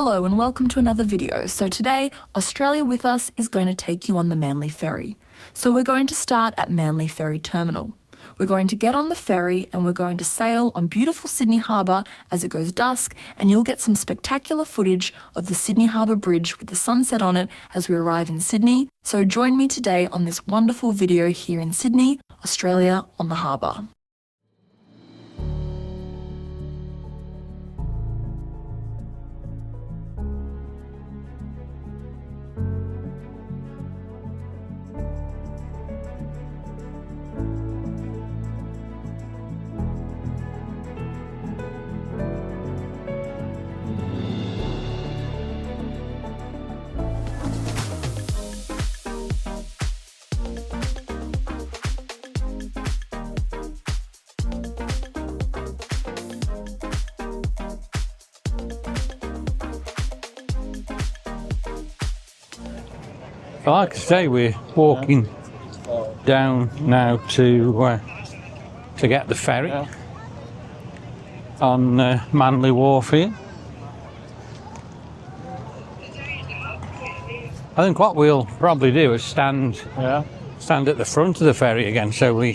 Hello and welcome to another video. So today, Australia With Us is going to take you on the Manly Ferry. So we're going to start at Manly Ferry Terminal. We're going to get on the ferry and we're going to sail on beautiful Sydney Harbour as it goes dusk, and you'll get some spectacular footage of the Sydney Harbour Bridge with the sunset on it as we arrive in Sydney. So join me today on this wonderful video here in Sydney, Australia on the harbour. Like I say, we're walking down now to get the ferry on Manly Wharf here. I think what we'll probably do is stand at the front of the ferry again, so we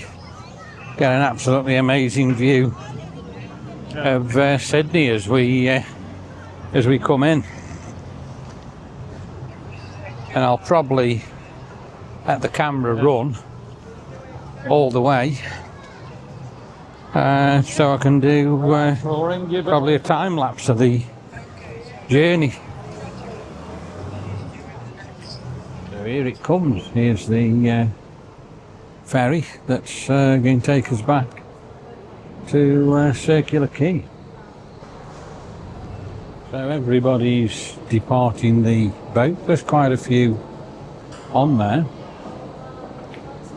get an absolutely amazing view of Sydney as we come in. And I'll probably let the camera run all the way, so I can do probably a time lapse of the journey. So here it comes. Here's the ferry that's going to take us back to Circular Quay. So everybody's departing the boat. There's quite a few on there.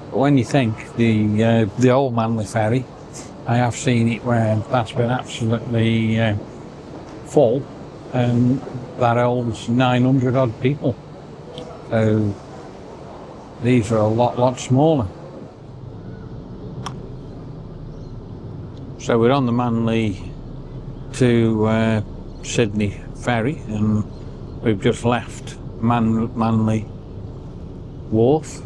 But when you think the old Manly ferry, I have seen it where that's been absolutely full, and that holds 900 odd people. So these are a lot smaller. So we're on the Manly to Sydney ferry, and we've just left Manly Wharf,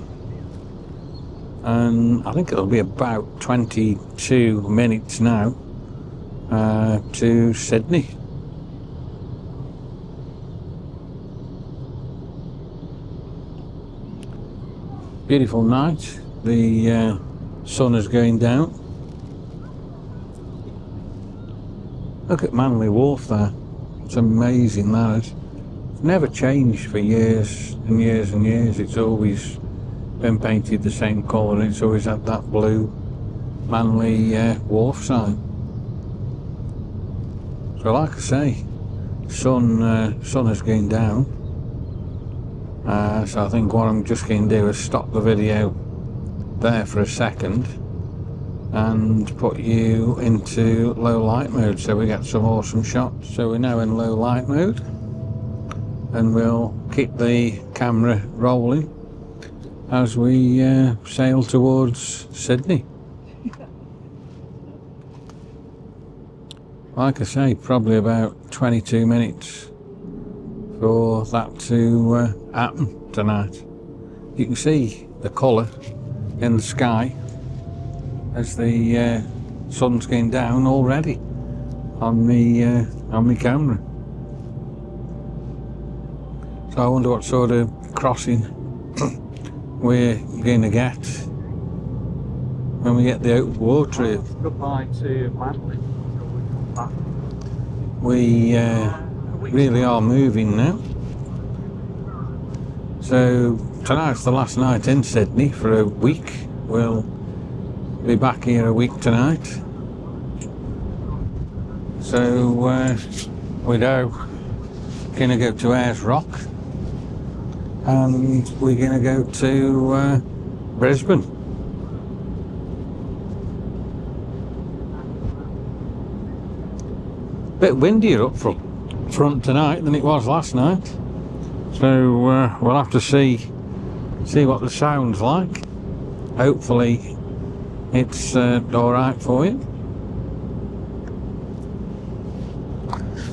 and I think it'll be about 22 minutes now to Sydney. Beautiful night, the sun is going down. Look at Manly Wharf there. It's amazing, that is. It's never changed for years and years and years. It's always been painted the same colour, and it's always had that blue Manly Wharf sign. So like I say, sun is going down. So I think what I'm just going to do is stop the video there for a second and put you into low light mode so we get some awesome shots. So we're now in low light mode, and we'll keep the camera rolling as we sail towards Sydney. Like I say, probably about 22 minutes for that to happen tonight. You can see the colour in the sky as the sun's going down already on my camera. So I wonder what sort of crossing we're going to get when we get the open water. Goodbye to Manly. We really are moving now. So tonight's the last night in Sydney for a week. We'll be back here a week tonight. So we're now going to go to Ayers Rock, and we're going to go to Brisbane. Bit windier up front tonight than it was last night, so we'll have to see what the sound's like. Hopefully it's alright for you.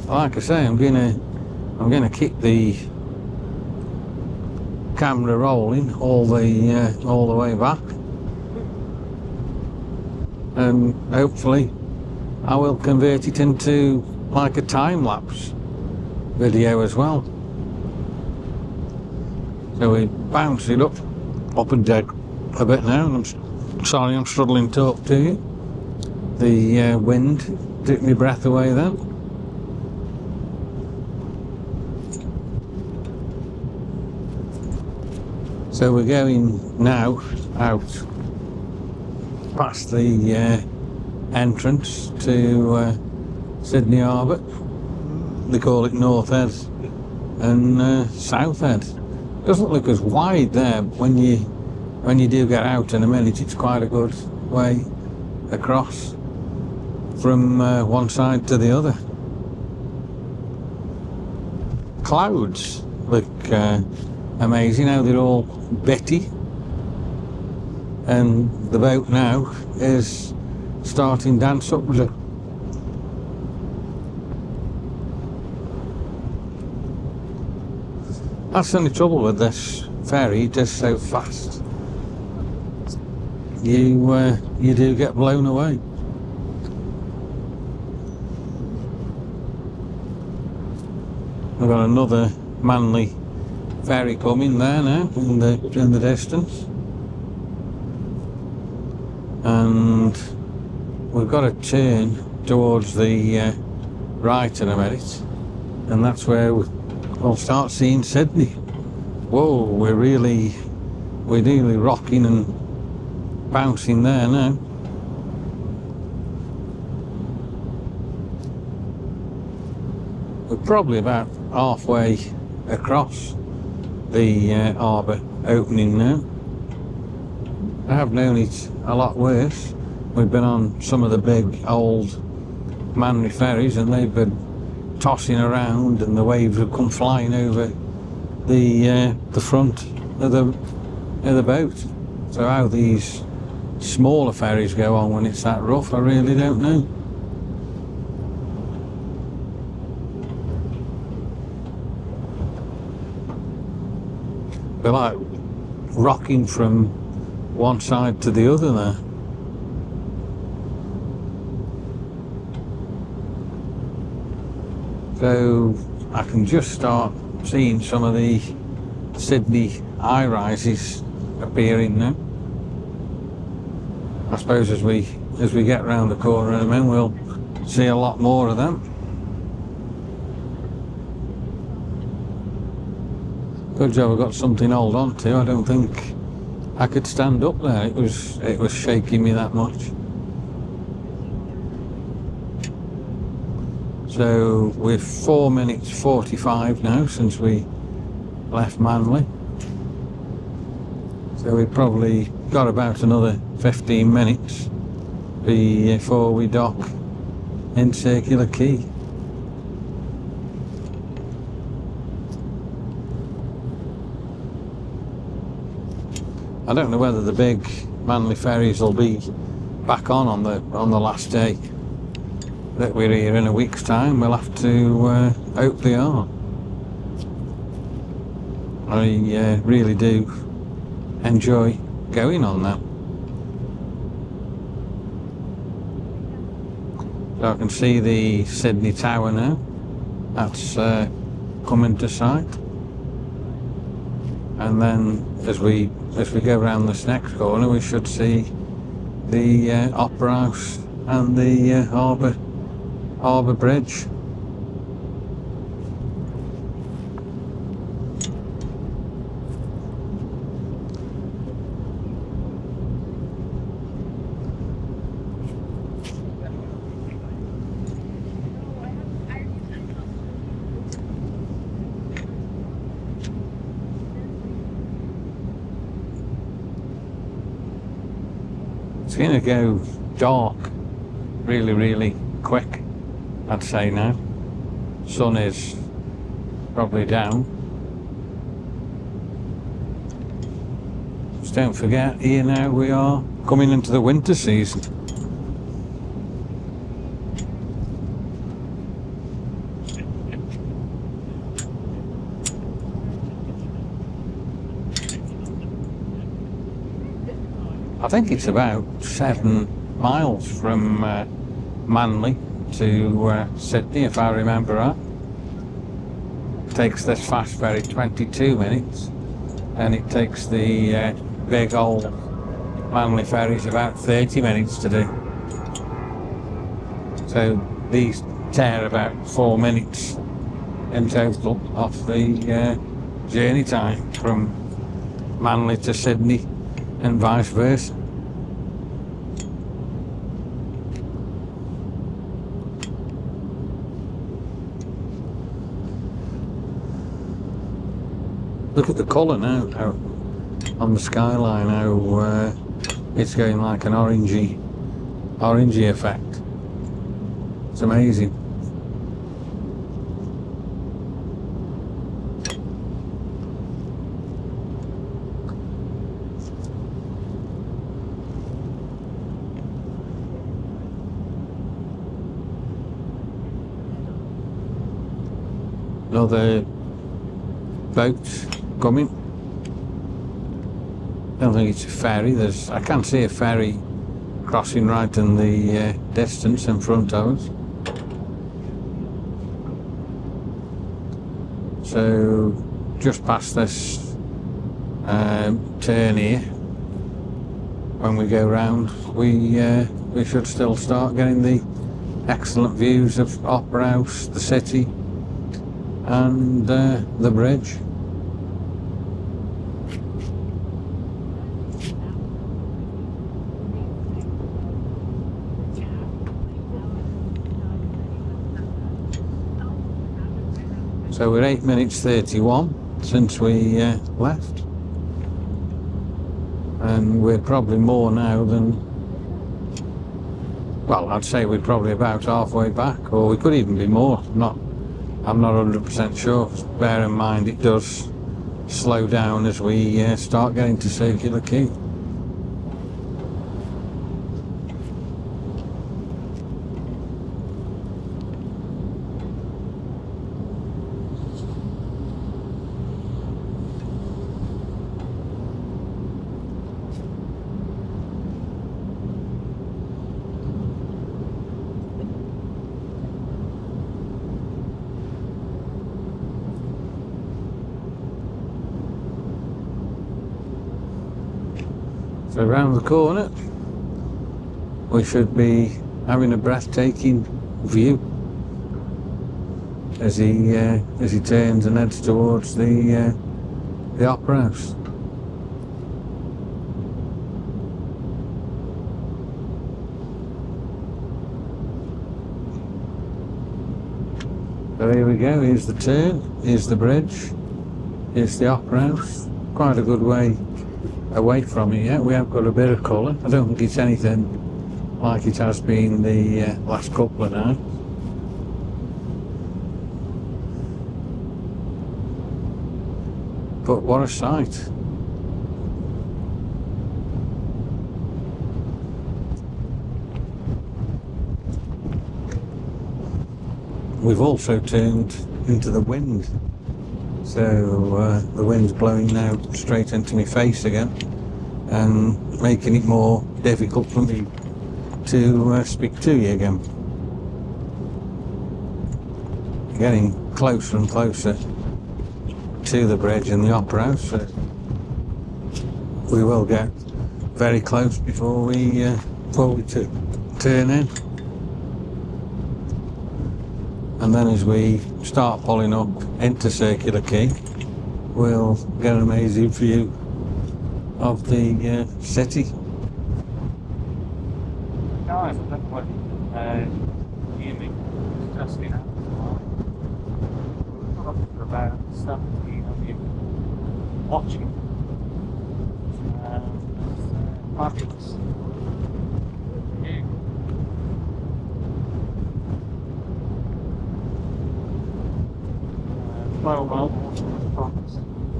Like I say, I'm going to I'm going to keep the camera rolling all the way back, and hopefully I will convert it into like a time-lapse video as well. So we bounce it up and down a bit now, and I'm sorry I'm struggling to talk to you. The wind took my breath away then. So we're going now out past the entrance to Sydney Harbour. They call it North Head and South Head. Doesn't look as wide there, but when you do get out in a minute, it's quite a good way across from one side to the other. Clouds look amazing, how they're all bitty, and the boat now is starting dance upwards. That's the only trouble with this ferry, it is so fast. You do get blown away. We've got another Manly ferry coming there now in the distance, and we've got to turn towards the right in a minute, and that's where we'll start seeing Sydney. Whoa, we're really rocking and bouncing there now. We're probably about halfway across the harbour opening now. I have known it a lot worse. We've been on some of the big old Manly ferries and they've been tossing around and the waves have come flying over the front of the boat. So how these smaller ferries go on when it's that rough, I really don't know. They're like rocking from one side to the other there. So I can just start seeing some of the Sydney high-rises appearing now. I suppose as we get round the corner in a minute we'll see a lot more of them. Good job I've got something to hold on to. I don't think I could stand up there. It was shaking me that much. So we're 4 minutes 45 now since we left Manly. So we've probably got about another 15 minutes before we dock in Circular Quay. I don't know whether the big Manly ferries will be back on the last day that we're here in a week's time. We'll have to hope they are. I really do enjoy going on that. So I can see the Sydney Tower now. That's coming to sight. And then as we go around this next corner, we should see the Opera House and the Harbour Bridge. It's going to go dark really, really quick, I'd say now. Sun is probably down. Just don't forget, here now we are coming into the winter season. I think it's about 7 miles from Manly to Sydney, if I remember right. Takes this fast ferry 22 minutes, and it takes the big old Manly ferries about 30 minutes to do. So these tear about 4 minutes in total off the journey time from Manly to Sydney and vice versa. Look at the colour now, how, on the skyline, how it's going like an orangey effect. It's amazing. Another boat coming. I don't think it's a ferry. I can see a ferry crossing right in the distance in front of us. So just past this turn here, when we go round, we should still start getting the excellent views of Opera House, the city, and the bridge. So we're 8 minutes 31 since we left, and we're probably more now than, well, I'd say we're probably about halfway back, or we could even be more. I'm not 100% sure. Bear in mind it does slow down as we start getting to Circular Quay. So around the corner we should be having a breathtaking view as he turns and heads towards the Opera House. So here we go, here's the turn, here's the bridge, here's the Opera House. Quite a good way away from it yet. We have got a bit of colour. I don't think it's anything like it has been the last couple of nights. But what a sight. We've also turned into the wind. So the wind's blowing now straight into my face again and making it more difficult for me to speak to you again. Getting closer and closer to the bridge and the Opera House. So we will get very close before we turn in. And then as we start pulling up into Circular Quay, we'll get an amazing view of the city. Guys, I don't know what hear me. It's testing out. We're up to about 17 of you watching. Fabulous. Well,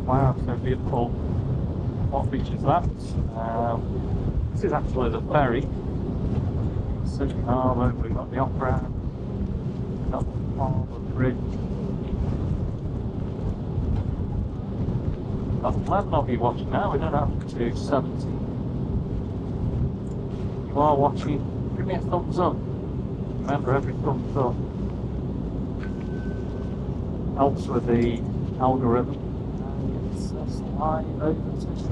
wow, so beautiful. What beach is that? This is actually the ferry. Sydney Harbour, we've got the Opera, we've got the Harbour Bridge. Got 11 of you watching now, we don't have to do 70. people are watching, give me a thumbs up. Remember, every thumbs up helps with the algorithm. And it's live over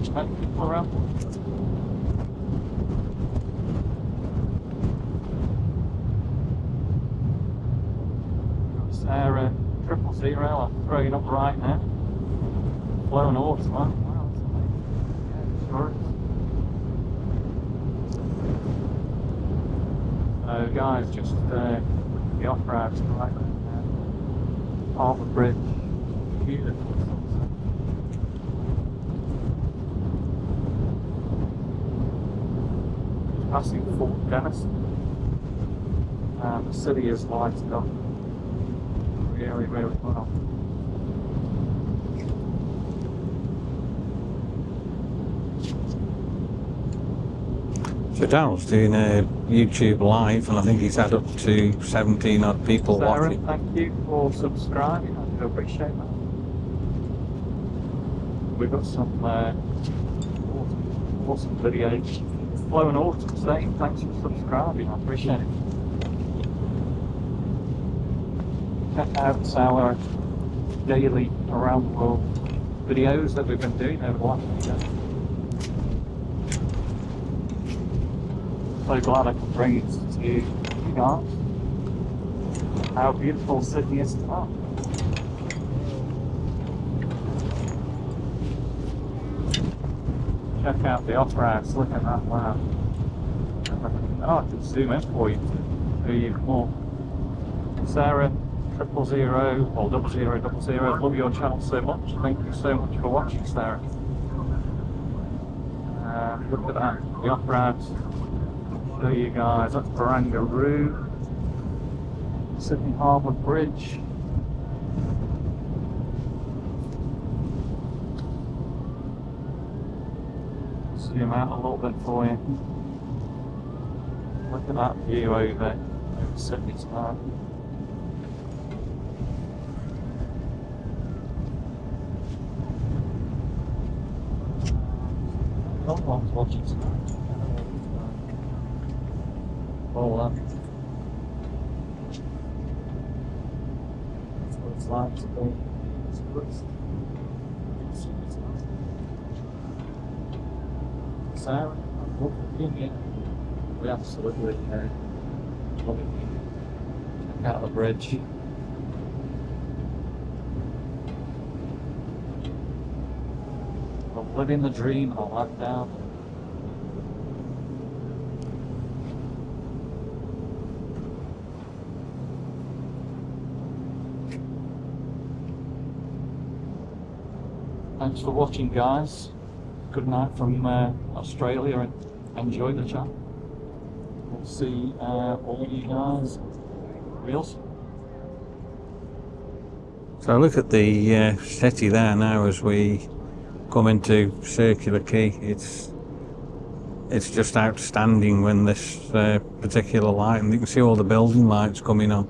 to many people around. Sarah 000, I'm throwing up right now. Blown autumn, wow, that's amazing. Yeah, sure is. So guys, just the opera house right there. Harbour Bridge, beautiful sunset. Just passing Fort Denison. And the city is lighted up really, really well. So Daryl's doing a YouTube live, and I think he's had up to 17 odd people Sarah, watching. thank you for subscribing. I do appreciate that. We've got some awesome videos. Flowing autumn saying thanks for subscribing. I appreciate it. Check out our daily around the world videos that we've been doing over the last few days. So glad I could bring it to you guys. How beautiful Sydney is tonight. Check out the opera house, look at that, wow. Oh, I can zoom in for you to do even more. Sarah 000 or 0000, love your channel so much. Thank you so much for watching, Sarah. Look at that, the opera house. Show you guys, that's Barangaroo, Sydney Harbour Bridge. Zoom out a little bit for you. Look at that view over Sydney tonight. No one's watching tonight. All up. That's what it's like to be. It's good. Sarah, I'm looking at you. We absolutely love it. Check out the bridge. I'm living the dream on lockdown. Thanks for watching, guys. Good night from Australia, and enjoy the chat. We'll see all you guys real soon. So look at the city there now as we come into Circular Quay. It's just outstanding when this particular light, and you can see all the building lights coming on.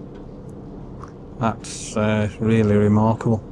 That's really remarkable.